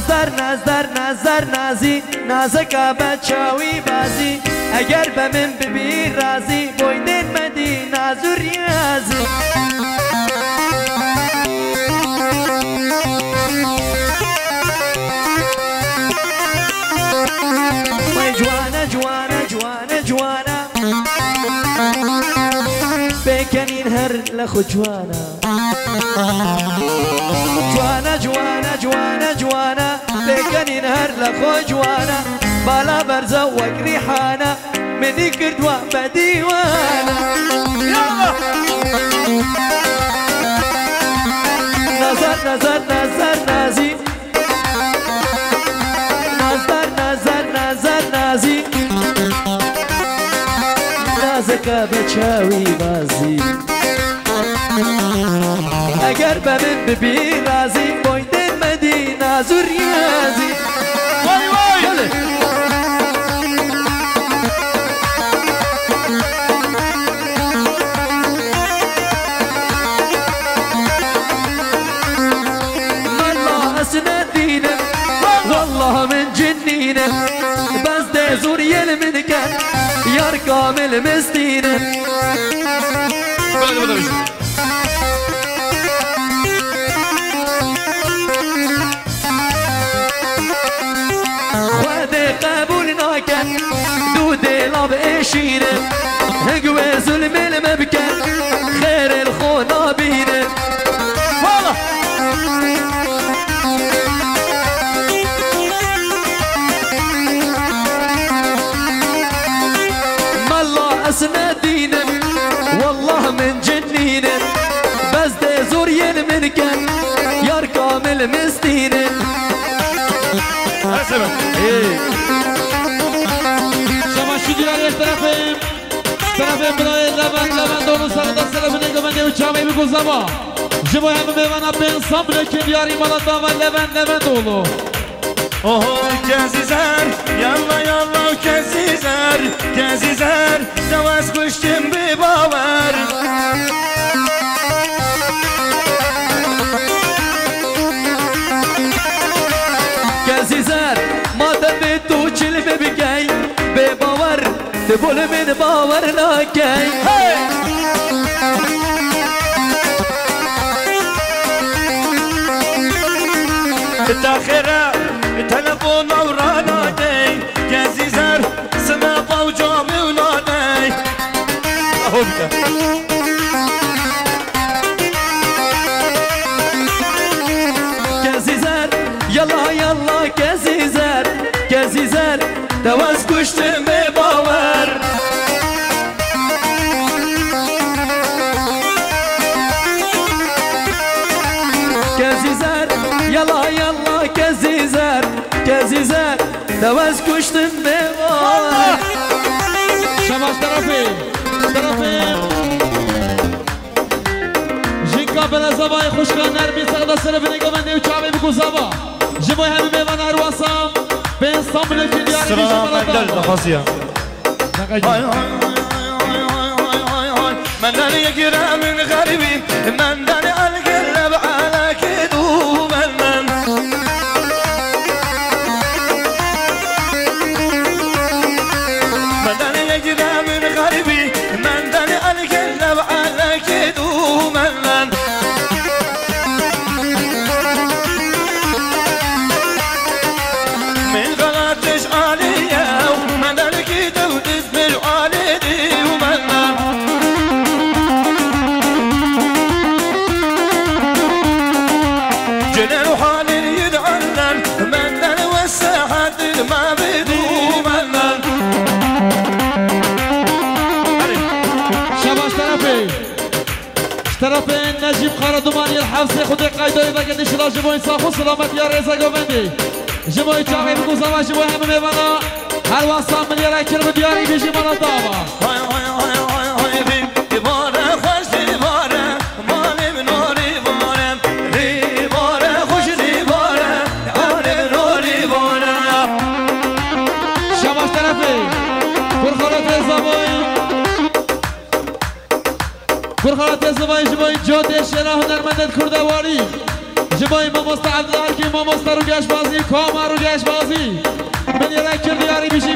نظر نازی نازک بچاوی بازی اگر به من ببی رازی بویدن مدی نازو ریازی وای جوانا جوانا جوانا جوانا بکنین هر لخو جوانا جوانا جوانا جوانا جوانا بکنین هر لخو جوانا بالا برزا وقری حانا منی کردوا بدیوانا نظر نازی نظر نازی نازک بچاوی بازی اگر به من ببی رازی بویدن مدی نازو ریازی وای وای والله اسندينه والله من جنينه بس ده زور يلمنك يا كامل مستينه دودي لاب ايشينه هقوى ظلم المبكى خير الخونا بينه والله ما الله اسندينه والله من جنينه بس ده زور يلمنك يا كامل مستينه ايه شدیدن طرفیم برای لبن دونو سرد سلف نگمنده و چامی بگو زما جبای همه بیوانا به انسان که بیاری مالا داما لبن دولو اوه کزیزر یالا کزیزر دواز خوشتیم بی باور کزیزر ما دبی تو چل ببگی بی باور تبول من باور ناکی تاخيرا تلفون وراناتي كزيزر سنافا وجامي ولاني كزيزر يلا كزيزر دواز كشتم بباور كزيزر يلا كزيزر دواز كشتم بباور شباش طرفي جيكا بلا زباي خوشكا نرمي سغدا سلف نگمنده و چاوی بگو زبا جبای همه بیوان هرواسام به انسان بلکن دیاری بیشه ملتا خاصية من داني يقرأ من غربي من داني القلب على كدو من داني يقرأ من غربي من داني القلب على كدو من غلطش عليا ومن الكيد وتزبل عليدي ومن جنر وحالي يدعلن من الوساحات ما بدو من شباش طرفي نجيب خاردماني الحفصي خودي قايدة إذا قد إشلا جبو إنسان خو سلامت يا ريزا قومندي جبو إيجاقي بقو زمان جبو همه ميوانا هر واسطان من يرى كلمة دياري بيجي مانا دابا شباش طرفي برخالات زبوي برخالات زبوي جبو جوده شنا هنرمندت کردواری جبای ما مستعد که ما مستر رو گشت بازی کامر رو گشت بازی من یه رکر دیاری بیشی